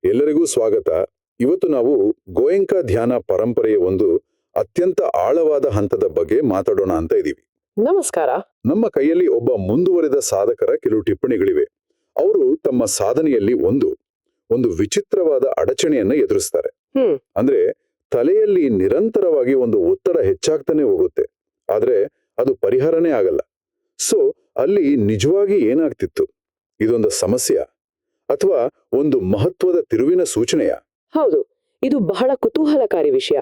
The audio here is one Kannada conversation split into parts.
ಎಲ್ಲರಿಗೂ ಸ್ವಾಗತ. ಇವತ್ತು ನಾವು ಗೋಯಂಕಾ ಧ್ಯಾನ ಪರಂಪರೆಯ ಒಂದು ಅತ್ಯಂತ ಆಳವಾದ ಹಂತದ ಬಗ್ಗೆ ಮಾತಾಡೋಣ ಅಂತ ಇದ್ದೀವಿ. ನಮಸ್ಕಾರ. ನಮ್ಮ ಕೈಯಲ್ಲಿ ಒಬ್ಬ ಮುಂದುವರಿದ ಸಾಧಕರ ಕೆಲವು ಟಿಪ್ಪಣಿಗಳಿವೆ. ಅವರು ತಮ್ಮ ಸಾಧನೆಯಲ್ಲಿ ಒಂದು ವಿಚಿತ್ರವಾದ ಅಡಚಣೆಯನ್ನ ಎದುರಿಸ್ತಾರೆ. ಅಂದ್ರೆ ತಲೆಯಲ್ಲಿ ನಿರಂತರವಾಗಿ ಒಂದು ಒತ್ತಡ ಹೆಚ್ಚಾಗ್ತಾನೆ ಹೋಗುತ್ತೆ, ಆದ್ರೆ ಅದು ಪರಿಹಾರನೇ ಆಗಲ್ಲ. ಸೊ ಅಲ್ಲಿ ನಿಜವಾಗಿ ಏನಾಗ್ತಿತ್ತು? ಇದೊಂದು ಸಮಸ್ಯೆ ಅಥವಾ ಒಂದು ಮಹತ್ವದ ತಿರುವಿನ ಸೂಚನೆಯ? ಹೌದು, ಇದು ಬಹಳ ಕುತೂಹಲಕಾರಿ ವಿಷಯ.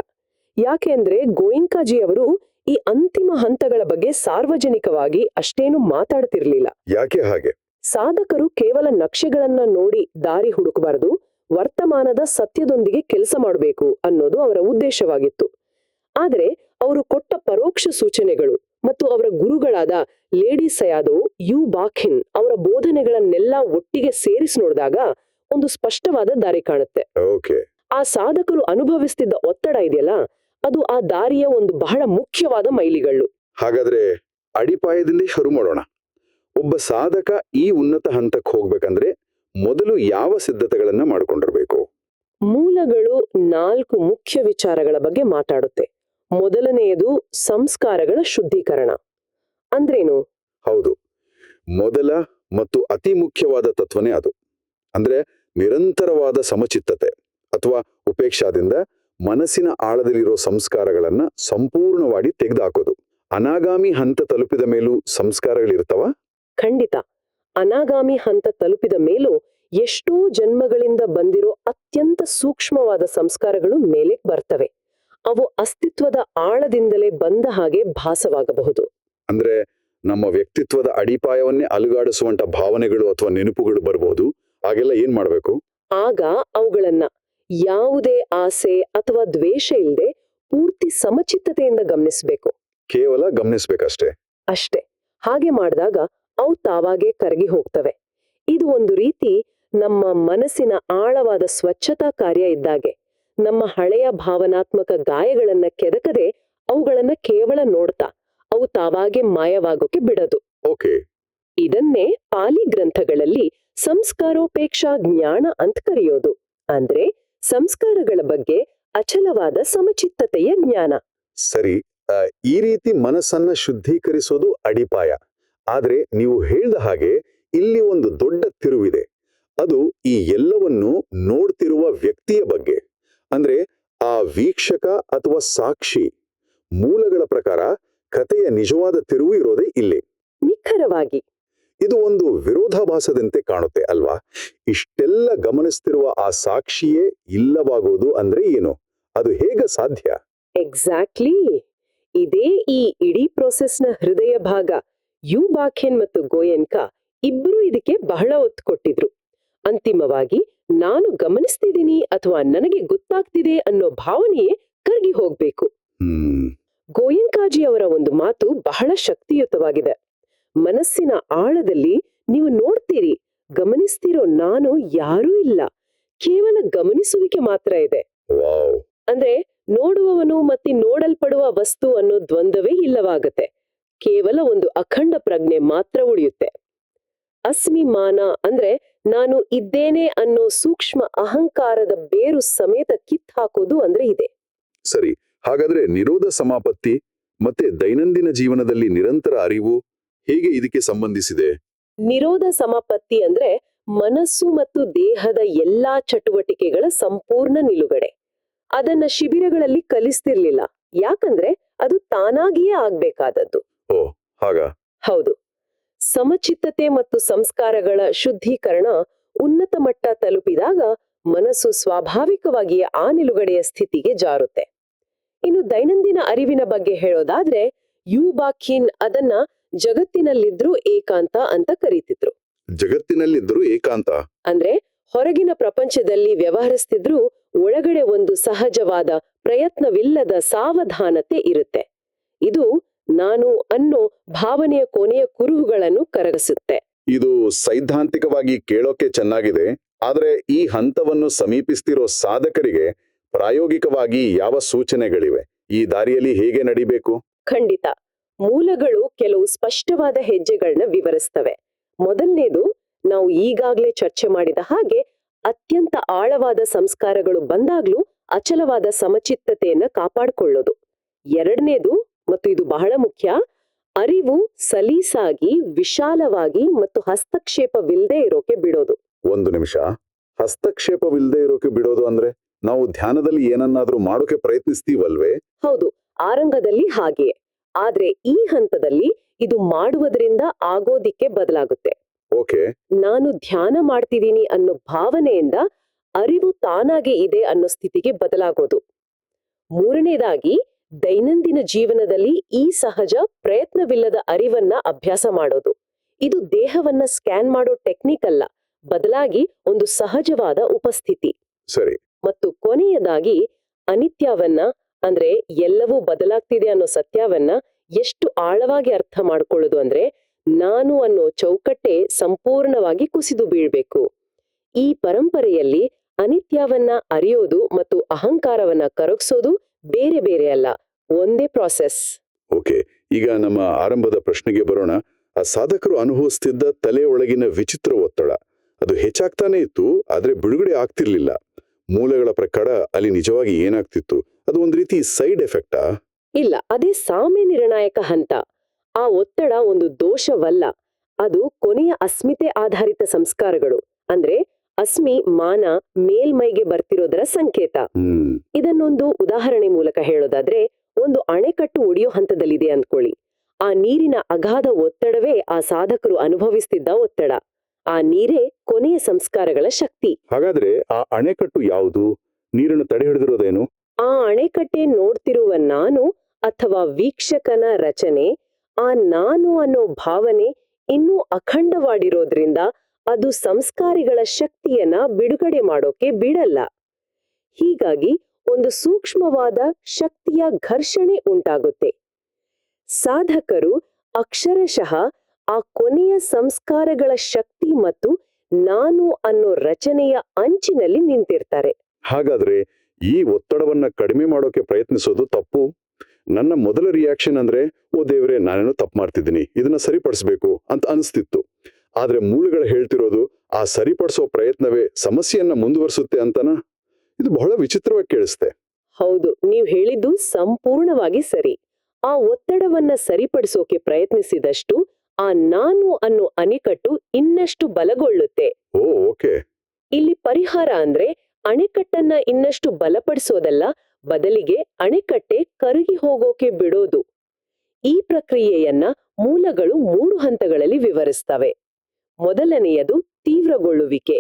ಯಾಕೆ ಅಂದ್ರೆ ಗೋಯಿಂಕಾಜಿ ಅವರು ಈ ಅಂತಿಮ ಹಂತಗಳ ಬಗ್ಗೆ ಸಾರ್ವಜನಿಕವಾಗಿ ಅಷ್ಟೇನು ಮಾತಾಡ್ತಿರ್ಲಿಲ್ಲ. ಯಾಕೆ ಹಾಗೆ? ಸಾಧಕರು ಕೇವಲ ನಕ್ಷೆಗಳನ್ನ ನೋಡಿ ದಾರಿ ಹುಡುಕಬಾರದು, ವರ್ತಮಾನದ ಸತ್ಯದೊಂದಿಗೆ ಕೆಲಸ ಮಾಡಬೇಕು ಅನ್ನೋದು ಅವರ ಉದ್ದೇಶವಾಗಿತ್ತು. ಆದರೆ ಅವರು ಕೊಟ್ಟ ಪರೋಕ್ಷ ಸೂಚನೆಗಳು ಮತ್ತು ಅವರ ಗುರುಗಳಾದ ಲೇಡಿ ಸಯಾದೋ ಯು ಬಾಖಿನ್ ಅವರ ಬೋಧನೆಗಳನ್ನೆಲ್ಲ ಒಟ್ಟಿಗೆ ಸೇರಿಸಿ ನೋಡಿದಾಗ ಒಂದು ಸ್ಪಷ್ಟವಾದ ದಾರಿ ಕಾಣುತ್ತೆ. ಓಕೆ. ಆ ಸಾಧಕರು ಅನುಭವಿಸ್ತಿದ್ದ ಒತ್ತಡ ಇದೆಯಲ್ಲ, ಅದು ಆ ದಾರಿಯ ಒಂದು ಬಹಳ ಮುಖ್ಯವಾದ ಮೈಲಿಗಲ್ಲು. ಹಾಗಾದ್ರೆ ಅಡಿಪಾಯದಲ್ಲಿ ಶುರು ಮಾಡೋಣ. ಒಬ್ಬ ಸಾಧಕ ಈ ಉನ್ನತ ಹಂತಕ್ಕೆ ಹೋಗ್ಬೇಕಂದ್ರೆ ಮೊದಲು ಯಾವ ಸಿದ್ಧತೆಗಳನ್ನ ಮಾಡ್ಕೊಂಡಿರ್ಬೇಕು? ಮೂಲಗಳು 4 ಮುಖ್ಯ ವಿಚಾರಗಳ ಬಗ್ಗೆ ಮಾತಾಡುತ್ತೆ. ಮೊದಲನೆಯದು ಸಂಸ್ಕಾರಗಳ ಶುದ್ಧೀಕರಣ. ಅಂದ್ರೇನು? ಹೌದು, ಮೊದಲ ಮತ್ತು ಅತಿ ಮುಖ್ಯವಾದ ತತ್ವನೇ ಅದು. ಅಂದ್ರೆ ನಿರಂತರವಾದ ಸಮಚಿತ್ತತೆ ಅಥವಾ ಉಪೇಕ್ಷಾದಿಂದ ಮನಸ್ಸಿನ ಆಳದಲ್ಲಿರೋ ಸಂಸ್ಕಾರಗಳನ್ನ ಸಂಪೂರ್ಣವಾಗಿ ತೆಗೆದುಹಾಕೋದು. ಅನಾಗಾಮಿ ಹಂತ ತಲುಪಿದ ಮೇಲೂ ಸಂಸ್ಕಾರಗಳಿರ್ತಾವ? ಖಂಡಿತ. ಅನಾಗಾಮಿ ಹಂತ ತಲುಪಿದ ಮೇಲೂ ಎಷ್ಟೋ ಜನ್ಮಗಳಿಂದ ಬಂದಿರೋ ಅತ್ಯಂತ ಸೂಕ್ಷ್ಮವಾದ ಸಂಸ್ಕಾರಗಳು ಮೇಲೆಕ್ ಬರ್ತವೆ. ಅವು ಅಸ್ತಿತ್ವದ ಆಳದಿಂದಲೇ ಬಂದ ಹಾಗೆ ಭಾಸವಾಗಬಹುದು. ಅಂದ್ರೆ ನಮ್ಮ ವ್ಯಕ್ತಿತ್ವದ ಅಡಿಪಾಯವನ್ನೇ ಅಲುಗಾಡಿಸುವಂತ ಭಾವನೆಗಳು ಅಥವಾ ನೆನಪುಗಳು ಬರಬಹುದು. ಹಾಗೆಲ್ಲ ಏನ್ ಮಾಡ್ಬೇಕು? ಆಗ ಅವುಗಳನ್ನ ಯಾವುದೇ ಆಸೆ ಅಥವಾ ದ್ವೇಷ ಇಲ್ಲದೆ ಪೂರ್ತಿ ಸಮಚಿತ್ತತೆಯಿಂದ ಗಮನಿಸಬೇಕು. ಕೇವಲ ಗಮನಿಸ್ಬೇಕಷ್ಟೇ. ಅಷ್ಟೇ. ಹಾಗೆ ಮಾಡಿದಾಗ ಅವು ತಾವಾಗೇ ಕರಗಿ ಹೋಗ್ತವೆ. ಇದು ಒಂದು ರೀತಿ ನಮ್ಮ ಮನಸ್ಸಿನ ಆಳವಾದ ಸ್ವಚ್ಛತಾ ಕಾರ್ಯ ಇದ್ದಾಗೆ. ನಮ್ಮ ಹಳೆಯ ಭಾವನಾತ್ಮಕ ಗಾಯಗಳನ್ನ ಕೆದಕದೆ ಅವುಗಳನ್ನ ಕೇವಲ ನೋಡ್ತಾ ಅವು ತಾವಾಗೆ ಮಾಯವಾಗೋಕೆ ಬಿಡದು. ಓಕೆ. ಇದನ್ನೇ ಪಾಲಿ ಗ್ರಂಥಗಳಲ್ಲಿ ಸಂಸ್ಕಾರೋಪೇಕ್ಷಾ ಜ್ಞಾನ ಅಂತ ಕರೆಯೋದು. ಅಂದ್ರೆ ಸಂಸ್ಕಾರಗಳ ಬಗ್ಗೆ ಅಚಲವಾದ ಸಮಚಿತ್ತತೆಯ ಜ್ಞಾನ. ಸರಿ, ಈ ರೀತಿ ಮನಸ್ಸನ್ನ ಶುದ್ಧೀಕರಿಸೋದು ಅಡಿಪಾಯ. ಆದ್ರೆ ನೀವು ಹೇಳ್ದ ಹಾಗೆ ಇಲ್ಲಿ ಒಂದು ದೊಡ್ಡ ತಿರುವಿದೆ. ಅದು ಈ ಎಲ್ಲವನ್ನೂ ನೋಡ್ತಿರುವ ವ್ಯಕ್ತಿಯ ಬಗ್ಗೆ. ಅಂದ್ರೆ ಆ ವೀಕ್ಷಕ ಅಥವಾ ಸಾಕ್ಷಿ. ಮೂಲಗಳ ಪ್ರಕಾರ ಕಥೆಯ ನಿಜವಾದ ತಿರುವು ಇರೋದೇ ಇಲ್ಲಿ. ನಿಖರವಾಗಿ. ಇದು ಒಂದು ವಿರೋಧಾಭಾಸದಂತೆ ಕಾಣುತ್ತೆ ಅಲ್ವಾ? ಇಷ್ಟೆಲ್ಲ ಗಮನಿಸ್ತಿರುವ ಆ ಸಾಕ್ಷಿಯೇ ಇಲ್ಲವಾಗೋದು ಅಂದ್ರೆ ಏನು? ಅದು ಹೇಗೆ ಸಾಧ್ಯ? ಎಕ್ಸಾಕ್ಟ್ಲಿ. ಇದೇ ಈ ಇಡೀ ಪ್ರೊಸೆಸ್ನ ಹೃದಯ ಭಾಗ. ಯು ಬಾಖೆನ್ ಮತ್ತು ಗೋಯೆನ್ಕಾ ಇಬ್ರು ಇದಕ್ಕೆ ಬಹಳ ಒತ್ತು ಕೊಟ್ಟಿದ್ರು. ಅಂತಿಮವಾಗಿ ನಾನು ಗಮನಿಸ್ತಿದ್ದೀನಿ ಅಥವಾ ನನಗೆ ಗೊತ್ತಾಗ್ತಿದೆ ಅನ್ನೋ ಭಾವನೆಯೇ ಕರಗಿ ಹೋಗ್ಬೇಕು. ಗೋಯೆನ್ಕಾಜಿ ಅವರ ಒಂದು ಮಾತು ಬಹಳ ಶಕ್ತಿಯುತವಾಗಿದೆ. ಮನಸ್ಸಿನ ಆಳದಲ್ಲಿ ನೀವು ನೋಡ್ತೀರಿ, ಗಮನಿಸ್ತಿರೋ ನಾನು ಯಾರೂ ಇಲ್ಲ, ಕೇವಲ ಗಮನಿಸುವಿಕೆ ಮಾತ್ರ ಇದೆ. ಅಂದ್ರೆ ನೋಡುವವನು ಮತ್ತೆ ನೋಡಲ್ಪಡುವ ವಸ್ತು ಅನ್ನೋ ದ್ವಂದ್ವವೇ ಇಲ್ಲವಾಗತ್ತೆ. ಕೇವಲ ಒಂದು ಅಖಂಡ ಪ್ರಜ್ಞೆ ಮಾತ್ರ ಉಳಿಯುತ್ತೆ. ಅಸ್ಮಿಮಾನ ಅಂದ್ರೆ ನಾನು ಇದ್ದೇನೆ ಅನ್ನೋ ಸೂಕ್ಷ್ಮ ಅಹಂಕಾರದ ಬೇರು ಸಮೇತ ಕಿತ್ತಾಕೋದು ಅಂದ್ರೆ ಇದೆ. ಸರಿ, ಹಾಗಾದ್ರೆ ನಿರೋಧ ಸಮಾಪತ್ತಿ ಮತ್ತೆ ದೈನಂದಿನ ಜೀವನದಲ್ಲಿ ನಿರಂತರ ಅರಿವು ಹೇಗೆ ಇದಕ್ಕೆ ಸಂಬಂಧಿಸಿದೆ? ನಿರೋಧ ಸಮಾಪತ್ತಿ ಅಂದ್ರೆ ಮನಸ್ಸು ಮತ್ತು ದೇಹದ ಎಲ್ಲಾ ಚಟುವಟಿಕೆಗಳ ಸಂಪೂರ್ಣ ನಿಲುಗಡೆ. ಅದನ್ನ ಶಿಬಿರಗಳಲ್ಲಿ ಕಲಿಸ್ತಿರ್ಲಿಲ್ಲ, ಯಾಕಂದ್ರೆ ಅದು ತಾನಾಗಿಯೇ ಆಗ್ಬೇಕಾದದ್ದು. ಓ ಹಾಗ? ಹೌದು. ಸಮಚಿತ್ತತೆ ಮತ್ತು ಸಂಸ್ಕಾರಗಳ ಶುದ್ಧೀಕರಣ ಉನ್ನತ ಮಟ್ಟ ತಲುಪಿದಾಗ ಮನಸ್ಸು ಸ್ವಾಭಾವಿಕವಾಗಿಯೇ ಆ ನಿಲುಗಡೆಯ ಸ್ಥಿತಿಗೆ ಜಾರುತ್ತೆ. ಇನ್ನು ದೈನಂದಿನ ಅರಿವಿನ ಬಗ್ಗೆ ಹೇಳೋದಾದ್ರೆ ಯು ಬಾಖಿನ್ ಅದನ್ನ ಜಗತ್ತಿನಲ್ಲಿದ್ರೂ ಏಕಾಂತ ಅಂತ ಕರೀತಿದ್ರು. ಜಗತ್ತಿನಲ್ಲಿದ್ರೂ ಏಕಾಂತ ಅಂದ್ರೆ ಹೊರಗಿನ ಪ್ರಪಂಚದಲ್ಲಿ ವ್ಯವಹರಿಸ್ತಿದ್ರೂ ಒಳಗಡೆ ಒಂದು ಸಹಜವಾದ ಪ್ರಯತ್ನವಿಲ್ಲದ ಸಾವಧಾನತೆ ಇರುತ್ತೆ. ಇದು ನಾನು ಅನ್ನೋ ಭಾವನೆಯ ಕೊನೆಯ ಕುರುಹುಗಳನ್ನು ಕರಗಿಸುತ್ತೆ. ಇದು ಸೈದ್ಧಾಂತಿಕವಾಗಿ ಕೇಳೋಕೆ ಚೆನ್ನಾಗಿದೆ, ಆದ್ರೆ ಈ ಹಂತವನ್ನು ಸಮೀಪಿಸ್ತಿರೋ ಸಾಧಕರಿಗೆ ಪ್ರಾಯೋಗಿಕವಾಗಿ ಯಾವ ಸೂಚನೆಗಳಿವೆ? ಈ ದಾರಿಯಲ್ಲಿ ಹೇಗೆ ನಡಿಬೇಕು? ಖಂಡಿತ. ಮೂಲಗಳು ಕೆಲವು ಸ್ಪಷ್ಟವಾದ ಹೆಜ್ಜೆಗಳನ್ನ ವಿವರಿಸ್ತವೆ. ಮೊದಲನೇದು, ನಾವು ಈಗಾಗ್ಲೇ ಚರ್ಚೆ ಮಾಡಿದ ಹಾಗೆ ಅತ್ಯಂತ ಆಳವಾದ ಸಂಸ್ಕಾರಗಳು ಬಂದಾಗ್ಲೂ ಅಚಲವಾದ ಸಮಚಿತ್ತತೆಯನ್ನ ಕಾಪಾಡಿಕೊಳ್ಳೋದು. ಎರಡನೇದು, ಮತ್ತು ಇದು ಬಹಳ ಮುಖ್ಯ, ಅರಿವು ಸಲೀಸಾಗಿ, ವಿಶಾಲವಾಗಿ ಮತ್ತು ಹಸ್ತಕ್ಷೇಪವಿಲ್ಲದೆ ಇರೋಕೆ ಬಿಡೋದು. ಒಂದು ನಿಮಿಷ, ಹಸ್ತಕ್ಷೇಪವಿಲ್ಲದೆ ಇರೋಕೆ ಬಿಡೋದು ಅಂದ್ರೆ ನಾವು ಧ್ಯಾನದಲ್ಲಿ ಏನನ್ನಾದ್ರೂ ಮಾಡೋಕೆ ಪ್ರಯತ್ನಿಸ್ತೀವಲ್ವೇ? ಹೌದು, ಆ ರಂಗದಲ್ಲಿ ಹಾಗೆಯೇ. ಆದ್ರೆ ಈ ಹಂತದಲ್ಲಿ ಇದು ಮಾಡುವುದರಿಂದ ಆಗೋದಿಕ್ಕೆ ಬದಲಾಗುತ್ತೆ. ಓಕೆ. ನಾನು ಧ್ಯಾನ ಮಾಡ್ತಿದ್ದೀನಿ ಅನ್ನೋ ಭಾವನೆಯಿಂದ ಅರಿವು ತಾನಾಗೆ ಇದೆ ಅನ್ನೋ ಸ್ಥಿತಿಗೆ ಬದಲಾಗೋದು. ಮೂರನೇದಾಗಿ, ದೈನಂದಿನ ಜೀವನದಲ್ಲಿ ಈ ಸಹಜ ಪ್ರಯತ್ನವಿಲ್ಲದ ಅರಿವನ್ನ ಅಭ್ಯಾಸ ಮಾಡೋದು. ಇದು ದೇಹವನ್ನ ಸ್ಕ್ಯಾನ್ ಮಾಡೋ ಟೆಕ್ನಿಕ್ ಅಲ್ಲ, ಬದಲಾಗಿ ಒಂದು ಸಹಜವಾದ ಉಪಸ್ಥಿತಿ. ಸರಿ. ಮತ್ತು ಕೊನೆಯದಾಗಿ, ಅನಿತ್ಯವನ್ನ, ಅಂದ್ರೆ ಎಲ್ಲವೂ ಬದಲಾಗ್ತಿದೆ ಅನ್ನೋ ಸತ್ಯವನ್ನ ಎಷ್ಟು ಆಳವಾಗಿ ಅರ್ಥ ಮಾಡ್ಕೊಳ್ಳೋದು ಅಂದ್ರೆ, ನಾನು ಅನ್ನೋ ಚೌಕಟ್ಟೆ ಸಂಪೂರ್ಣವಾಗಿ ಕುಸಿದು ಬೀಳ್ಬೇಕು. ಈ ಪರಂಪರೆಯಲ್ಲಿ ಅನಿತ್ಯವನ್ನ ಅರಿಯೋದು ಮತ್ತು ಅಹಂಕಾರವನ್ನ ಕರಗಿಸೋದು ಬೇರೆ ಬೇರೆ ಅಲ್ಲ, ಒಂದೇ ಪ್ರಾಸೆಸ್. ಓಕೆ, ಈಗ ನಮ್ಮ ಆರಂಭದ ಪ್ರಶ್ನೆಗೆ ಬರೋಣ. ಆ ಸಾಧಕರು ಅನುಭವಿಸ್ತಿದ್ದ ತಲೆ ಒಳಗಿನ ವಿಚಿತ್ರ ಒತ್ತಡ ಅದು ಹೆಚ್ಚಾಗ್ತಾನೆ ಇತ್ತು, ಆದ್ರೆ ಬಿಡುಗಡೆ ಆಗ್ತಿರ್ಲಿಲ್ಲ. ಮೂಲಗಳ ಪ್ರಕಾರ ಅಲ್ಲಿ ನಿಜವಾಗಿ ಏನಾಗ್ತಿತ್ತು? ಅದು ಒಂದ್ ರೀತಿ ಸೈಡ್ ಎಫೆಕ್ಟಾ? ಇಲ್ಲ, ಅದೇ ಸಾಮ್ಯ ನಿರ್ಣಾಯಕ ಹಂತ. ಆ ಒತ್ತಡ ಒಂದು ದೋಷವಲ್ಲ, ಅದು ಕೊನೆಯ ಅಸ್ಮಿತೆ ಆಧಾರಿತ ಸಂಸ್ಕಾರಗಳು, ಅಂದ್ರೆ ಅಸ್ಮಿ ಮಾನ ಮೇಲ್ಮೈಗೆ ಬರ್ತಿರೋದರ ಸಂಕೇತ. ಇದನ್ನೊಂದು ಉದಾಹರಣೆ ಮೂಲಕ ಹೇಳೋದಾದ್ರೆ, ಒಂದು ಅಣೆಕಟ್ಟು ಒಡೆಯೋ ಹಂತದಲ್ಲಿದೆ ಅಂದ್ಕೊಳ್ಳಿ. ಆ ನೀರಿನ ಅಗಾಧ ಒತ್ತಡವೇ ಆ ಸಾಧಕರು ಅನುಭವಿಸ್ತಿದ್ದ ಒತ್ತಡ. ಆ ನೀರೇ ಕೊನೆಯ ಸಂಸ್ಕಾರಗಳ ಶಕ್ತಿ. ಹಾಗಾದ್ರೆ ಆ ಅಣೆಕಟ್ಟು ಯಾವುದು? ನೀರನ್ನು ತಡೆ ಹಿಡಿದಿರೋದೇನು? ಆ ಅಣೆಕಟ್ಟೆ ನೋಡ್ತಿರುವ ನಾನು ಅಥವಾ ವೀಕ್ಷಕನ ರಚನೆ. ಆ ನಾನು ಅನ್ನೋ ಭಾವನೆ ಇನ್ನೂ ಅಖಂಡವಾಗಿರೋದ್ರಿಂದ ಅದು ಸಂಸ್ಕಾರಿಗಳ ಶಕ್ತಿಯನ್ನ ಬಿಡುಗಡೆ ಮಾಡೋಕೆ ಬಿಡಲ್ಲ. ಹೀಗಾಗಿ ಒಂದು ಸೂಕ್ಷ್ಮವಾದ ಶಕ್ತಿಯ ಘರ್ಷಣೆ ಉಂಟಾಗುತ್ತೆ. ಸಾಧಕರು ಅಕ್ಷರಶಃ ಆ ಕೊನೆಯ ಸಂಸ್ಕಾರಗಳ ಶಕ್ತಿ ಮತ್ತು ನಾನು ಅನ್ನೋ ರಚನೆಯ ಅಂಚಿನಲ್ಲಿ ನಿಂತಿರ್ತಾರೆ. ಹಾಗಾದ್ರೆ ಈ ಒತ್ತಡವನ್ನ ಕಡಿಮೆ ಮಾಡೋಕೆ ಪ್ರಯತ್ನಿಸೋದು ತಪ್ಪು. ನನ್ನ ಮೊದಲ ರಿಯಾಕ್ಷನ್ ಅಂದ್ರೆ, ಓ ದೇವ್ರೆ, ನಾನೇನೋ ತಪ್ಪು ಮಾಡ್ತಿದ್ದೀನಿ, ಇದನ್ನ ಸರಿಪಡಿಸ್ಬೇಕು ಅಂತ ಅನಿಸ್ತಿತ್ತು. ಆದ್ರೆ ಮೂಲಗಳು ಹೇಳ್ತಿರೋದು ಆ ಸರಿಪಡಿಸೋ ಪ್ರಯತ್ನವೇ ಸಮಸ್ಯೆಯನ್ನ ಮುಂದುವರಿಸುತ್ತೆ ಅಂತನ? ಇದು ಬಹಳ ವಿಚಿತ್ರವಾಗಿ ಕೇಳಿಸ್ತೆ. ಹೌದು, ನೀವು ಹೇಳಿದ್ದು ಸಂಪೂರ್ಣವಾಗಿ ಸರಿ. ಆ ಒತ್ತಡವನ್ನ ಸರಿಪಡಿಸೋಕೆ ಪ್ರಯತ್ನಿಸಿದಷ್ಟು ಆ ನಾನು ಅನ್ನೋ ಅಣೆಕಟ್ಟು ಇನ್ನಷ್ಟು ಬಲಗೊಳ್ಳುತ್ತೆ. ಓ, ಓಕೆ. ಇಲ್ಲಿ ಪರಿಹಾರ ಅಂದ್ರೆ ಅಣೆಕಟ್ಟನ್ನ ಇನ್ನಷ್ಟು ಬಲಪಡಿಸೋದಲ್ಲ, ಬದಲಿಗೆ ಅಣೆಕಟ್ಟೆ ಕರಗಿ ಹೋಗೋಕೆ ಬಿಡೋದು. ಈ ಪ್ರಕ್ರಿಯೆಯನ್ನ ಮೂಲಗಳು 3 ಹಂತಗಳಲ್ಲಿ ವಿವರಿಸ್ತವೆ. ಮೊದಲನೆಯದು ತೀವ್ರಗೊಳ್ಳುವಿಕೆ.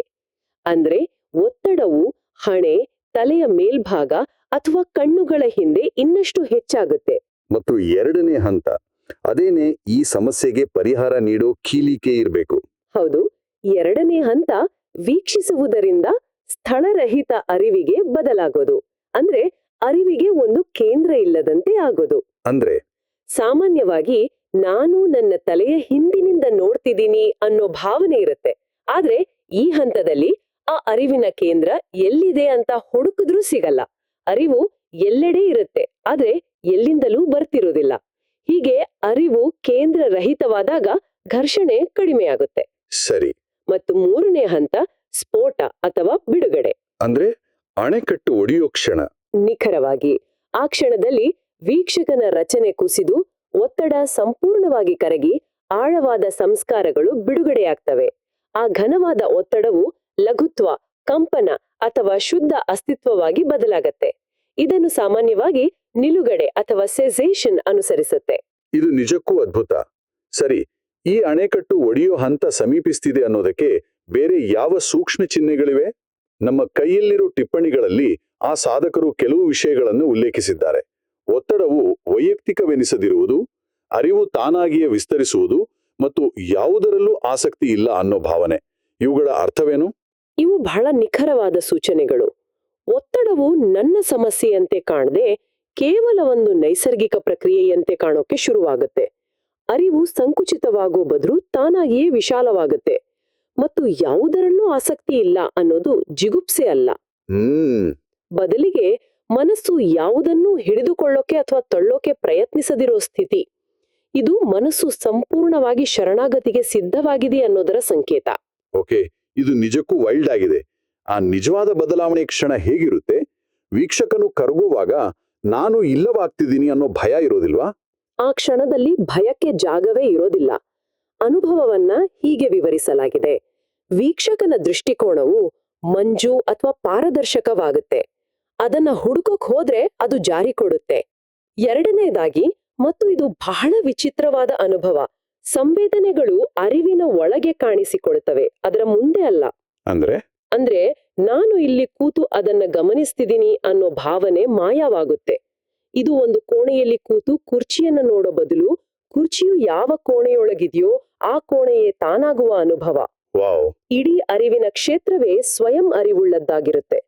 ಅಂದ್ರೆ ಒತ್ತಡವು ಹಣೆ, ತಲೆಯ ಮೇಲ್ಭಾಗ ಅಥವಾ ಕಣ್ಣುಗಳ ಹಿಂದೆ ಇನ್ನಷ್ಟು ಹೆಚ್ಚಾಗುತ್ತೆ. ಮತ್ತು ಎರಡನೇ ಹಂತ, ಅದೇನೆ ಈ ಸಮಸ್ಯೆಗೆ ಪರಿಹಾರ ನೀಡೋ ಕೀಲಿಕೆ ಇರಬೇಕು. ಹೌದು, ಎರಡನೇ ಹಂತ ವೀಕ್ಷಿಸುವುದರಿಂದ ಸ್ಥಳರಹಿತ ಅರಿವಿಗೆ ಬದಲಾಗೋದು. ಅಂದ್ರೆ ಅರಿವಿಗೆ ಒಂದು ಕೇಂದ್ರ ಇಲ್ಲದಂತೆ ಆಗೋದು. ಅಂದ್ರೆ ಸಾಮಾನ್ಯವಾಗಿ ನಾನು ನನ್ನ ತಲೆಯ ಹಿಂದಿನಿಂದ ನೋಡ್ತಿದ್ದೀನಿ ಅನ್ನೋ ಭಾವನೆ ಇರುತ್ತೆ. ಆದ್ರೆ ಈ ಹಂತದಲ್ಲಿ ಆ ಅರಿವಿನ ಕೇಂದ್ರ ಎಲ್ಲಿದೆ ಅಂತ ಹುಡುಕಿದ್ರೂ ಸಿಗಲ್ಲ. ಅರಿವು ಎಲ್ಲೆಡೆ ಇರುತ್ತೆ, ಆದ್ರೆ ಎಲ್ಲಿಂದಲೂ ಬರ್ತಿರೋದಿಲ್ಲ. ಹೀಗೆ ಅರಿವು ಕೇಂದ್ರ ರಹಿತವಾದಾಗ ಘರ್ಷಣೆ ಕಡಿಮೆಯಾಗುತ್ತೆ. ಸರಿ. ಮತ್ತು ಮೂರನೇ ಹಂತ ಸ್ಫೋಟ ಅಥವಾ ಬಿಡುಗಡೆ. ಅಂದ್ರೆ ಅಣೆಕಟ್ಟು ಒಡೆಯೋ ಕ್ಷಣ. ನಿಖರವಾಗಿ ಆ ಕ್ಷಣದಲ್ಲಿ ವೀಕ್ಷಕನ ರಚನೆ ಕುಸಿದು ಒತ್ತಡ ಸಂಪೂರ್ಣವಾಗಿ ಕರಗಿ ಆಳವಾದ ಸಂಸ್ಕಾರಗಳು ಬಿಡುಗಡೆಯಾಗ್ತವೆ. ಆ ಘನವಾದ ಒತ್ತಡವು ಲಘುತ್ವ, ಕಂಪನ ಅಥವಾ ಶುದ್ಧ ಅಸ್ತಿತ್ವವಾಗಿ ಬದಲಾಗತ್ತೆ. ಇದನ್ನು ಸಾಮಾನ್ಯವಾಗಿ ನಿಲುಗಡೆ ಅಥವಾ ಸೆಸೇಷನ್ ಅನುಸರಿಸುತ್ತೆ. ಇದು ನಿಜಕ್ಕೂ ಅದ್ಭುತ. ಸರಿ, ಈ ಅಣೆಕಟ್ಟು ಒಡೆಯೋ ಹಂತ ಸಮೀಪಿಸ್ತಿದೆ ಅನ್ನೋದಕ್ಕೆ ಬೇರೆ ಯಾವ ಸೂಕ್ಷ್ಮ ಚಿಹ್ನೆಗಳಿವೆ? ನಮ್ಮ ಕೈಯಲ್ಲಿರೋ ಟಿಪ್ಪಣಿಗಳಲ್ಲಿ ಆ ಸಾಧಕರು ಕೆಲವು ವಿಷಯಗಳನ್ನು ಉಲ್ಲೇಖಿಸಿದ್ದಾರೆ. ಒತ್ತಡವು ವೈಯಕ್ತಿಕವೆನಿಸದಿರುವುದು, ಅರಿವು ತಾನಾಗಿಯೇ ವಿಸ್ತರಿಸುವುದು ಮತ್ತು ಯಾವುದರಲ್ಲೂ ಆಸಕ್ತಿ ಇಲ್ಲ ಅನ್ನೋ ಭಾವನೆ. ಇವುಗಳ ಅರ್ಥವೇನು? ಇವು ಬಹಳ ನಿಖರವಾದ ಸೂಚನೆಗಳು. ಒತ್ತಡವು ನನ್ನ ಸಮಸ್ಯೆಯಂತೆ ಕಾಣದೆ ಕೇವಲ ಒಂದು ನೈಸರ್ಗಿಕ ಪ್ರಕ್ರಿಯೆಯಂತೆ ಕಾಣೋಕೆ ಶುರುವಾಗುತ್ತೆ. ಅರಿವು ಸಂಕುಚಿತವಾಗೋ ಬದಲು ತಾನಾಗಿಯೇ ವಿಶಾಲವಾಗುತ್ತೆ. ಮತ್ತು ಯಾವುದರಲ್ಲೂ ಆಸಕ್ತಿ ಇಲ್ಲ ಅನ್ನೋದು ಜಿಗುಪ್ಸೆ ಅಲ್ಲ. ಬದಲಿಗೆ ಮನಸ್ಸು ಯಾವುದನ್ನೂ ಹಿಡಿದುಕೊಳ್ಳೋಕೆ ಅಥವಾ ತಳ್ಳೋಕೆ ಪ್ರಯತ್ನಿಸದಿರೋ ಸ್ಥಿತಿ. ಇದು ಮನಸ್ಸು ಸಂಪೂರ್ಣವಾಗಿ ಶರಣಾಗತಿಗೆ ಸಿದ್ಧವಾಗಿದೆ ಅನ್ನೋದರ ಸಂಕೇತ. ಓಕೆ, ಇದು ನಿಜಕ್ಕೂ ವೈಲ್ಡ್ ಆಗಿದೆ. ಆ ನಿಜವಾದ ಬದಲಾವಣೆ ಕ್ಷಣ ಹೇಗಿರುತ್ತೆ? ವೀಕ್ಷಕನು ಕರಗುವಾಗ ನಾನು ಇಲ್ಲವಾಗ್ತಿದ್ದೀನಿ ಅನ್ನೋ ಭಯ ಇರೋದಿಲ್ವಾ? ಆ ಕ್ಷಣದಲ್ಲಿ ಭಯಕ್ಕೆ ಜಾಗವೇ ಇರೋದಿಲ್ಲ. ಅನುಭವವನ್ನ ಹೀಗೆ ವಿವರಿಸಲಾಗಿದೆ. ವೀಕ್ಷಕನ ದೃಷ್ಟಿಕೋನವು ಮಂಜು ಅಥವಾ ಪಾರದರ್ಶಕವಾಗುತ್ತೆ. ಅದನ್ನ ಹುಡುಕಕ್ ಹೋದ್ರೆ ಅದು ಜಾರಿಕೊಡುತ್ತೆ. ಎರಡನೇದಾಗಿ, ಮತ್ತು ಇದು ಬಹಳ ವಿಚಿತ್ರವಾದ ಅನುಭವ, ಸಂವೇದನೆಗಳು ಅರಿವಿನ ಒಳಗೆ ಕಾಣಿಸಿಕೊಳ್ತವೆ, ಅದರ ಮುಂದೆ ಅಲ್ಲ. ಅಂದ್ರೆ ನಾನು ಇಲ್ಲಿ ಕೂತು ಅದನ್ನ ಗಮನಿಸ್ತಿದ್ದೀನಿ ಅನ್ನೋ ಭಾವನೆ ಮಾಯವಾಗುತ್ತೆ. ಇದು ಒಂದು ಕೋಣೆಯಲ್ಲಿ ಕೂತು ಕುರ್ಚಿಯನ್ನ ನೋಡೋ ಬದಲು ಕುರ್ಚಿಯು ಯಾವ ಕೋಣೆಯೊಳಗಿದೆಯೋ ಆ ಕೋಣೆಯೇ ತಾನಾಗುವ ಅನುಭವ. ವಾವ್! ಇಡೀ ಅರಿವಿನ ಕ್ಷೇತ್ರವೇ ಸ್ವಯಂ ಅರಿವುಳ್ಳದ್ದಾಗಿರುತ್ತೆ.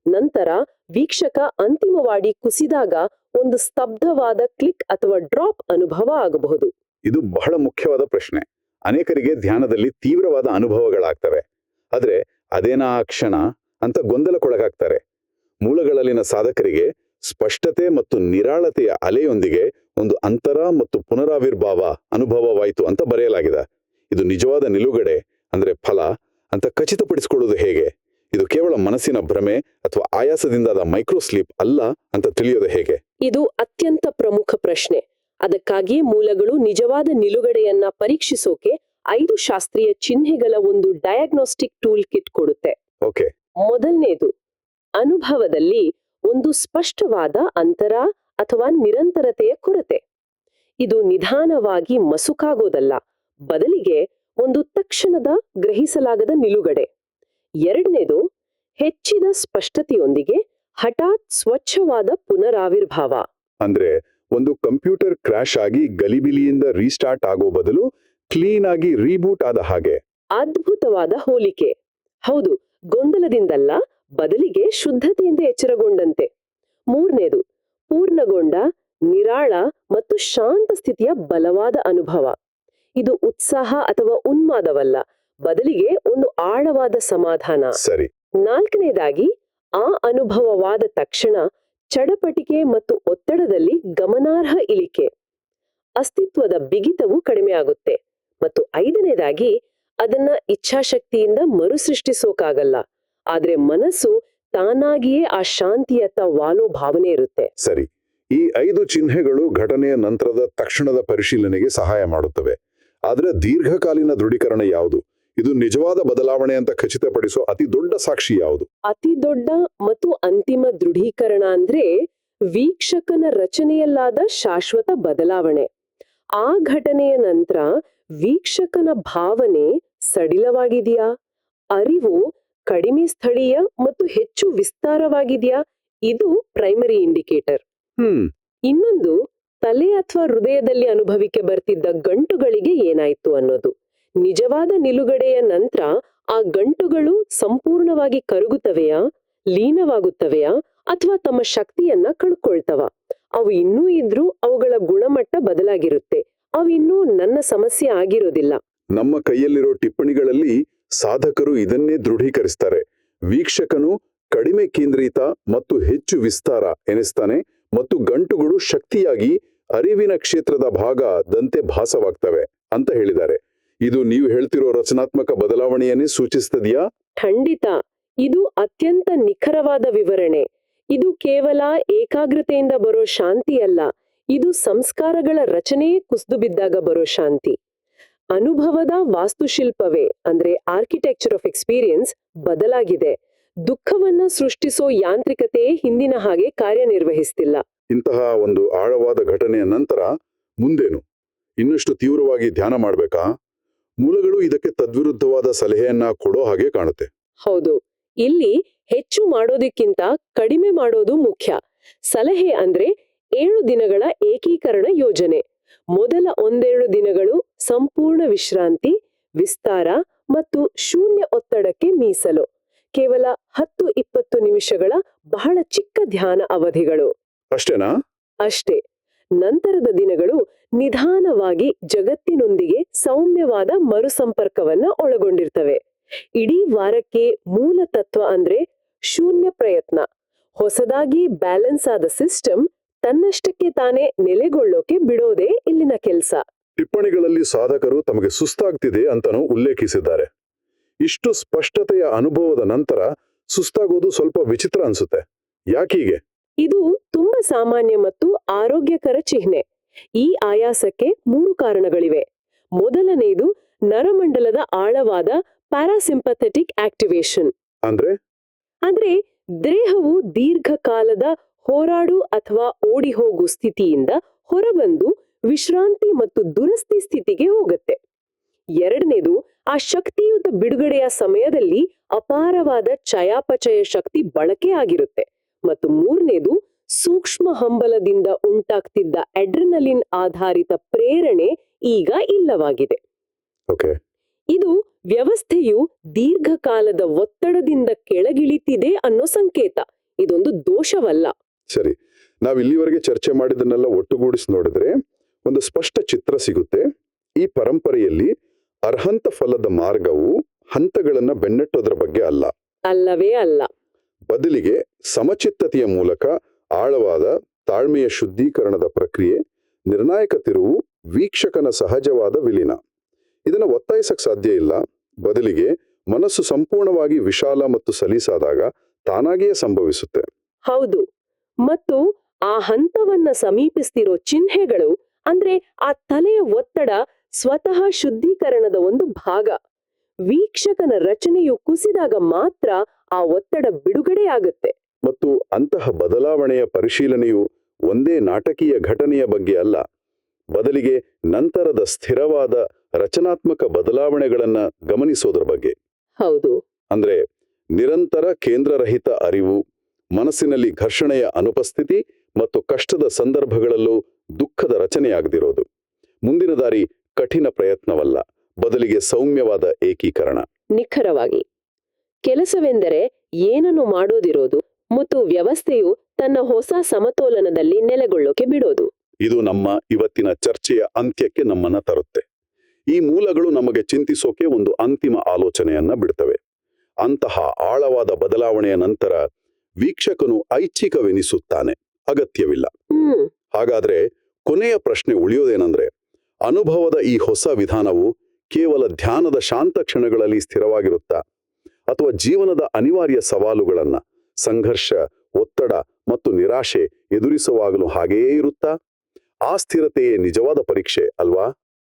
ನಂತರ ವೀಕ್ಷಕ ಅಂತಿಮವಾಗಿ ಕುಸಿದಾಗ ಒಂದು ಸ್ತಬ್ಧವಾದ ಕ್ಲಿಕ್ ಅಥವಾ ಡ್ರಾಪ್ ಅನುಭವ ಆಗಬಹುದು. ಇದು ಬಹಳ ಮುಖ್ಯವಾದ ಪ್ರಶ್ನೆ. ಅನೇಕರಿಗೆ ಧ್ಯಾನದಲ್ಲಿ ತೀವ್ರವಾದ ಅನುಭವಗಳಾಗ್ತವೆ, ಆದ್ರೆ ಅದೇನಾ ಆ ಕ್ಷಣ ಅಂತ ಗೊಂದಲಕ್ಕೊಳಗಾಗ್ತಾರೆ. ಮೂಲಗಳಲ್ಲಿನ ಸಾಧಕರಿಗೆ ಸ್ಪಷ್ಟತೆ ಮತ್ತು ನಿರಾಳತೆಯ ಅಲೆಯೊಂದಿಗೆ ಒಂದು ಅಂತರ ಮತ್ತು ಪುನರಾವಿರ್ಭಾವ ಅನುಭವವಾಯಿತು ಅಂತ ಬರೆಯಲಾಗಿದೆ. ಇದು ನಿಜವಾದ ನಿಲುಗಡೆ ಅಂದ್ರೆ ಫಲ ಅಂತ ಖಚಿತಪಡಿಸಿಕೊಳ್ಳುವುದು ಹೇಗೆ? ಇದು ಕೇವಲ ಮನಸ್ಸಿನ ಭ್ರಮೆ ಅಥವಾ ಆಯಾಸದಿಂದಾದ ಮೈಕ್ರೋಸ್ಲೀಪ್ ಅಲ್ಲ ಅಂತ ತಿಳಿಯೋದು ಹೇಗೆ? ಇದು ಅತ್ಯಂತ ಪ್ರಮುಖ ಪ್ರಶ್ನೆ. ಅದಕ್ಕಾಗಿಯೇ ಮೂಲಗಳು ನಿಜವಾದ ನಿಲುಗಡೆಯನ್ನ ಪರೀಕ್ಷಿಸೋಕೆ 5 ಶಾಸ್ತ್ರೀಯ ಚಿಹ್ನೆಗಳ ಒಂದು ಡಯಾಗ್ನೋಸ್ಟಿಕ್ ಟೂಲ್ ಕಿಟ್ ಕೊಡುತ್ತೆ. ಓಕೆ. ಮೊದಲನೇದು, ಅನುಭವದಲ್ಲಿ ಒಂದು ಸ್ಪಷ್ಟವಾದ ಅಂತರ ಅಥವಾ ನಿರಂತರತೆಯ ಕೊರತೆ. ಇದು ನಿಧಾನವಾಗಿ ಮಸುಕಾಗೋದಲ್ಲ, ಬದಲಿಗೆ ಒಂದು ತಕ್ಷಣದ ಗ್ರಹಿಸಲಾಗದ ನಿಲುಗಡೆ. ಎರಡನೇದು, ಹೆಚ್ಚಿದ ಸ್ಪಷ್ಟತೆಯೊಂದಿಗೆ ಹಠಾತ್ ಸ್ವಚ್ಛವಾದ ಪುನರಾವಿರ್ಭಾವ. ಅಂದ್ರೆ ಒಂದು ಕಂಪ್ಯೂಟರ್ ಕ್ರ್ಯಾಶ್ ಆಗಿ ಗಲಿಬಿಲಿಯಿಂದ ರೀಸ್ಟಾರ್ಟ್ ಆಗೋ ಬದಲು ಕ್ಲೀನ್ ಆಗಿ ರೀಬೂಟ್ ಆದ ಹಾಗೆ. ಅದ್ಭುತವಾದ ಹೋಲಿಕೆ. ಹೌದು, ಗೊಂದಲದಿಂದಲ್ಲ, ಬದಲಿಗೆ ಶುದ್ಧತೆಯಿಂದ ಎಚ್ಚರಗೊಂಡಂತೆ. ಮೂರನೇದು, ಪೂರ್ಣಗೊಂಡ, ನಿರಾಳ ಮತ್ತು ಶಾಂತ ಸ್ಥಿತಿಯ ಬಲವಾದ ಅನುಭವ. ಇದು ಉತ್ಸಾಹ ಅಥವಾ ಉನ್ಮಾದವಲ್ಲ, ಬದಲಿಗೆ ಒಂದು ಆಳವಾದ ಸಮಾಧಾನ. ಸರಿ. ನಾಲ್ಕನೇದಾಗಿ, ಆ ಅನುಭವವಾದ ತಕ್ಷಣ ಚಡಪಟಿಕೆ ಮತ್ತು ಒತ್ತಡದಲ್ಲಿ ಗಮನಾರ್ಹ ಇಳಿಕೆ. ಅಸ್ತಿತ್ವದ ಬಿಗಿತವು ಕಡಿಮೆಯಾಗುತ್ತೆ. ಮತ್ತು ಐದನೇದಾಗಿ, ಅದನ್ನ ಇಚ್ಛಾಶಕ್ತಿಯಿಂದ ಮರುಸೃಷ್ಟಿಸೋಕಾಗಲ್ಲ, ಆದ್ರೆ ಮನಸ್ಸು ತಾನಾಗಿಯೇ ಆ ಶಾಂತಿಯತ್ತ ವಾಲೋ ಭಾವನೆ ಇರುತ್ತೆ. ಸರಿ. ಈ 5 ಚಿಹ್ನೆಗಳು ಘಟನೆಯ ನಂತರದ ತಕ್ಷಣದ ಪರಿಶೀಲನೆಗೆ ಸಹಾಯ ಮಾಡುತ್ತವೆ. ಆದ್ರೆ ದೀರ್ಘಕಾಲೀನ ದೃಢೀಕರಣ ಯಾವುದು? ಇದು ನಿಜವಾದ ಬದಲಾವಣೆ ಅಂತ ಖಚಿತಪಡಿಸೋ ಅತಿ ದೊಡ್ಡ ಸಾಕ್ಷಿ ಯಾವುದು? ಅತಿ ದೊಡ್ಡ ಮತ್ತು ಅಂತಿಮ ದೃಢೀಕರಣ ಅಂದ್ರೆ ವೀಕ್ಷಕನ ರಚನೆಯಲ್ಲಾದ ಶಾಶ್ವತ ಬದಲಾವಣೆ. ಆ ಘಟನೆಯ ನಂತರ ವೀಕ್ಷಕನ ಭಾವನೆ ಸಡಿಲವಾಗಿದೆಯಾ, ಅರಿವು ಕಡಿಮೆ ಸ್ಥಳೀಯ ಮತ್ತು ಹೆಚ್ಚು ವಿಸ್ತಾರವಾಗಿದೆಯಾ, ಇದು ಪ್ರೈಮರಿ ಇಂಡಿಕೇಟರ್. ಇನ್ನೊಂದು, ತಲೆ ಅಥವಾ ಹೃದಯದಲ್ಲಿ ಅನುಭವಿಕೆ ಬರ್ತಿದ್ದ ಗಂಟುಗಳಿಗೆ ಏನಾಯ್ತು ಅನ್ನೋದು. ನಿಜವಾದ ನಿಲುಗಡೆಯ ನಂತರ ಆ ಗಂಟುಗಳು ಸಂಪೂರ್ಣವಾಗಿ ಕರಗುತ್ತವೆಯಾ, ಲೀನವಾಗುತ್ತವೆಯಾ, ಅಥವಾ ತಮ್ಮ ಶಕ್ತಿಯನ್ನ ಕಳ್ಕೊಳ್ತವ? ಅವು ಇನ್ನೂ ಇದ್ರೂ ಅವುಗಳ ಗುಣಮಟ್ಟ ಬದಲಾಗಿರುತ್ತೆ. ಅವಿನ್ನೂ ನನ್ನ ಸಮಸ್ಯೆ ಆಗಿರೋದಿಲ್ಲ. ನಮ್ಮ ಕೈಯಲ್ಲಿರೋ ಟಿಪ್ಪಣಿಗಳಲ್ಲಿ ಸಾಧಕರು ಇದನ್ನೇ ದೃಢೀಕರಿಸ್ತಾರೆ. ವೀಕ್ಷಕನು ಕಡಿಮೆ ಕೇಂದ್ರೀತ ಮತ್ತು ಹೆಚ್ಚು ವಿಸ್ತಾರ ಎನಿಸ್ತಾನೆ, ಮತ್ತು ಗಂಟುಗಳು ಶಕ್ತಿಯಾಗಿ ಅರಿವಿನ ಕ್ಷೇತ್ರದ ಭಾಗದಂತೆ ಭಾಸವಾಗ್ತವೆ ಅಂತ ಹೇಳಿದ್ದಾರೆ. ಇದು ನೀವು ಹೇಳ್ತಿರೋ ರಚನಾತ್ಮಕ ಬದಲಾವಣೆಯನ್ನೇ ಸೂಚಿಸ್ತದೆಯಾ? ಖಂಡಿತ. ಇದು ಅತ್ಯಂತ ನಿಖರವಾದ ವಿವರಣೆ. ಇದು ಕೇವಲ ಏಕಾಗ್ರತೆಯಿಂದ ಬರೋ ಶಾಂತಿ ಅಲ್ಲ, ಇದು ಸಂಸ್ಕಾರಗಳ ರಚನೆಯೇ ಕುಸಿದು ಬಿದ್ದಾಗ ಬರೋ ಶಾಂತಿ. ಅನುಭವದ ವಾಸ್ತುಶಿಲ್ಪವೇ ಅಂದ್ರೆ ಆರ್ಕಿಟೆಕ್ಚರ್ ಆಫ್ ಎಕ್ಸ್ಪೀರಿಯನ್ಸ್ ಬದಲಾಗಿದೆ. ದುಃಖವನ್ನ ಸೃಷ್ಟಿಸೋ ಯಾಂತ್ರಿಕತೆಯೇ ಹಿಂದಿನ ಹಾಗೆ ಕಾರ್ಯನಿರ್ವಹಿಸ್ತಿಲ್ಲ. ಇಂತಹ ಒಂದು ಆಳವಾದ ಘಟನೆಯ ನಂತರ ಮುಂದೇನು? ಇನ್ನಷ್ಟು ತೀವ್ರವಾಗಿ ಧ್ಯಾನ ಮಾಡ್ಬೇಕಾ? ಮೂಲಗಳು ಇದಕ್ಕೆ ತದ್ವಿರುದ್ಧವಾದ ಸಲಹೆಯನ್ನ ಕೊಡೋ ಹಾಗೆ ಕಾಣುತ್ತೆ. ಹೌದು, ಇಲ್ಲಿ ಹೆಚ್ಚು ಮಾಡೋದಕ್ಕಿಂತ ಕಡಿಮೆ ಮಾಡೋದು ಮುಖ್ಯ. ಸಲಹೆ ಅಂದ್ರೆ 7 ದಿನಗಳ ಏಕೀಕರಣ ಯೋಜನೆ. ಮೊದಲ 1-2 ದಿನಗಳು ಸಂಪೂರ್ಣ ವಿಶ್ರಾಂತಿ, ವಿಸ್ತಾರ ಮತ್ತು ಶೂನ್ಯ ಒತ್ತಡಕ್ಕೆ ಮೀಸಲು. ಕೇವಲ 10-20 ನಿಮಿಷಗಳ ಬಹಳ ಚಿಕ್ಕ ಧ್ಯಾನ ಅವಧಿಗಳು. ಅಷ್ಟೇನಾ? ಅಷ್ಟೇ. ನಂತರದ ದಿನಗಳು ನಿಧಾನವಾಗಿ ಜಗತ್ತಿನೊಂದಿಗೆ ಸೌಮ್ಯವಾದ ಮರುಸಂಪರ್ಕವನ್ನ ಒಳಗೊಂಡಿರ್ತವೆ. ಇಡೀ ವಾರಕ್ಕೆ ಮೂಲ ತತ್ವ ಅಂದ್ರೆ ಶೂನ್ಯ ಪ್ರಯತ್ನ. ಹೊಸದಾಗಿ ಬ್ಯಾಲೆನ್ಸ್ ಆದ ಸಿಸ್ಟಮ್ ತನ್ನಷ್ಟಕ್ಕೆ ತಾನೇ ನೆಲೆಗೊಳ್ಳೋಕೆ ಬಿಡೋದೇ ಇಲ್ಲಿನ ಕೆಲಸ. ಟಿಪ್ಪಣಿಗಳಲ್ಲಿ ಸಾಧಕರು ತಮಗೆ ಸುಸ್ತಾಗ್ತಿದೆ ಅಂತನೂ ಉಲ್ಲೇಖಿಸಿದ್ದಾರೆ. ಇಷ್ಟು ಸ್ಪಷ್ಟತೆಯ ಅನುಭವದ ನಂತರ ಸುಸ್ತಾಗೋದು ಸ್ವಲ್ಪ ವಿಚಿತ್ರ ಅನ್ಸುತ್ತೆ. ಯಾಕೀಗೆ? ಇದು ತುಂಬಾ ಸಾಮಾನ್ಯ ಮತ್ತು ಆರೋಗ್ಯಕರ ಚಿಹ್ನೆ. ಈ ಆಯಾಸಕ್ಕೆ 3 ಕಾರಣಗಳಿವೆ. ಮೊದಲನೆಯದು ನರಮಂಡಲದ ಆಳವಾದ ಪ್ಯಾರಾಸಿಂಪಥೆಟಿಕ್ ಆಕ್ಟಿವೇಶನ್. ಅಂದ್ರೆ ದೇಹವು ದೀರ್ಘಕಾಲದ ಹೋರಾಡು ಅಥವಾ ಓಡಿಹೋಗು ಸ್ಥಿತಿಯಿಂದ ಹೊರಬಂದು ವಿಶ್ರಾಂತಿ ಮತ್ತು ದುರಸ್ತಿ ಸ್ಥಿತಿಗೆ ಹೋಗುತ್ತೆ. ಎರಡನೇದು ಆ ಶಕ್ತಿಯುತ ಬಿಡುಗಡೆಯ ಸಮಯದಲ್ಲಿ ಅಪಾರವಾದ ಚಯಾಪಚಯ ಶಕ್ತಿ ಬಳಕೆ ಆಗಿರುತ್ತೆ. ಮತ್ತು ಮೂರನೇದು ಸೂಕ್ಷ್ಮ ಹಂಬಲದಿಂದ ಉಂಟಾಗ್ತಿದ್ದ ಅಡ್ರಿನಲಿನ್ ಆಧಾರಿತ ಪ್ರೇರಣೆ ಈಗ ಇಲ್ಲವಾಗಿದೆ. ಇದು ವ್ಯವಸ್ಥೆಯು ದೀರ್ಘಕಾಲದ ಒತ್ತಡದಿಂದ ಕೆಳಗಿಳಿತಿದೆ ಅನ್ನೋ ಸಂಕೇತ. ಇದೊಂದು ದೋಷವಲ್ಲ. ಸರಿ, ನಾವು ಇಲ್ಲಿವರೆಗೆ ಚರ್ಚೆ ಮಾಡಿದ್ದನ್ನೆಲ್ಲ ಒಟ್ಟುಗೂಡಿಸಿ ನೋಡಿದ್ರೆ ಒಂದು ಸ್ಪಷ್ಟ ಚಿತ್ರ ಸಿಗುತ್ತೆ. ಈ ಪರಂಪರೆಯಲ್ಲಿ ಅರ್ಹಂತ ಫಲದ ಮಾರ್ಗವು ಹಂತಗಳನ್ನ ಬೆನ್ನಟ್ಟೋದ್ರ ಬಗ್ಗೆ ಅಲ್ಲ. ಅಲ್ಲವೇ ಅಲ್ಲ. ಬದಲಿಗೆ ಸಮಚಿತ್ತತೆಯ ಮೂಲಕ ಆಳವಾದ ತಾಳ್ಮೆಯ ಶುದ್ಧೀಕರಣದ ಪ್ರಕ್ರಿಯೆ, ನಿರ್ಣಾಯಕ ತಿರುವು, ವೀಕ್ಷಕನ ಸಹಜವಾದ ವಿಲೀನ. ಇದನ್ನು ಒತ್ತಾಯಿಸಕ್ ಸಾಧ್ಯ ಇಲ್ಲ. ಬದಲಿಗೆ ಮನಸ್ಸು ಸಂಪೂರ್ಣವಾಗಿ ವಿಶಾಲ ಮತ್ತು ಸಲೀಸಾದಾಗ ತಾನಾಗಿಯೇ ಸಂಭವಿಸುತ್ತೆ. ಹೌದು. ಮತ್ತು ಆ ಹಂತವನ್ನ ಸಮೀಪಿಸ್ತಿರೋ ಚಿಹ್ನೆಗಳು ಅಂದ್ರೆ ಆ ತಲೆಯ ಒತ್ತಡ ಸ್ವತಃ ಶುದ್ಧೀಕರಣದ ಒಂದು ಭಾಗ. ವೀಕ್ಷಕನ ರಚನೆಯು ಕುಸಿದಾಗ ಮಾತ್ರ ಆ ಒತ್ತಡ ಬಿಡುಗಡೆಯಾಗುತ್ತೆ. ಮತ್ತು ಅಂತಹ ಬದಲಾವಣೆಯ ಪರಿಶೀಲನೆಯು ಒಂದೇ ನಾಟಕೀಯ ಘಟನೆಯ ಬಗ್ಗೆ ಅಲ್ಲ, ಬದಲಿಗೆ ನಂತರದ ಸ್ಥಿರವಾದ ರಚನಾತ್ಮಕ ಬದಲಾವಣೆಗಳನ್ನ ಗಮನಿಸೋದ್ರ ಬಗ್ಗೆ. ಹೌದು. ಅಂದ್ರೆ ನಿರಂತರ ಕೇಂದ್ರರಹಿತ ಅರಿವು, ಮನಸ್ಸಿನಲ್ಲಿ ಘರ್ಷಣೆಯ ಅನುಪಸ್ಥಿತಿ ಮತ್ತು ಕಷ್ಟದ ಸಂದರ್ಭಗಳಲ್ಲೂ ದುಃಖದ ರಚನೆಯಾಗದಿರೋದು. ಮುಂದಿನ ದಾರಿ ಕಠಿಣ ಪ್ರಯತ್ನವಲ್ಲ, ಬದಲಿಗೆ ಸೌಮ್ಯವಾದ ಏಕೀಕರಣ. ನಿಖರವಾಗಿ. ಕೆಲಸವೆಂದರೆ ಏನನ್ನು ಮಾಡೋದಿರೋದು ಮತ್ತು ವ್ಯವಸ್ಥೆಯು ತನ್ನ ಹೊಸ ಸಮತೋಲನದಲ್ಲಿ ನೆಲೆಗೊಳ್ಳೋಕೆ ಬಿಡೋದು. ಇದು ನಮ್ಮ ಇವತ್ತಿನ ಚರ್ಚೆಯ ಅಂತ್ಯಕ್ಕೆ ನಮ್ಮನ್ನ ತರುತ್ತೆ. ಈ ಮೂಲಗಳು ನಮಗೆ ಚಿಂತಿಸೋಕೆ ಒಂದು ಅಂತಿಮ ಆಲೋಚನೆಯನ್ನ ಬಿಡ್ತವೆ. ಅಂತಹ ಆಳವಾದ ಬದಲಾವಣೆಯ ನಂತರ ವೀಕ್ಷಕನು ಐಚ್ಛಿಕವೆನಿಸುತ್ತಾನೆ, ಅಗತ್ಯವಿಲ್ಲ. ಹಾಗಾದ್ರೆ ಕೊನೆಯ ಪ್ರಶ್ನೆ ಉಳಿಯೋದೇನೆಂದ್ರೆ, ಅನುಭವದ ಈ ಹೊಸ ವಿಧಾನವು ಕೇವಲ ಧ್ಯಾನದ ಶಾಂತ ಕ್ಷಣಗಳಲ್ಲಿ ಸ್ಥಿರವಾಗಿರುತ್ತಾ, ಅಥವಾ ಜೀವನದ ಅನಿವಾರ್ಯ ಸವಾಲುಗಳನ್ನ, ಸಂಘರ್ಷ, ಒತ್ತಡ ಮತ್ತು ನಿರಾಶೆ ಎದುರಿಸುವಾಗಲೂ ಹಾಗೆಯೇ ಇರುತ್ತಾ? ಆ ಸ್ಥಿರತೆಯೇ ನಿಜವಾದ ಪರೀಕ್ಷೆ ಅಲ್ವಾ?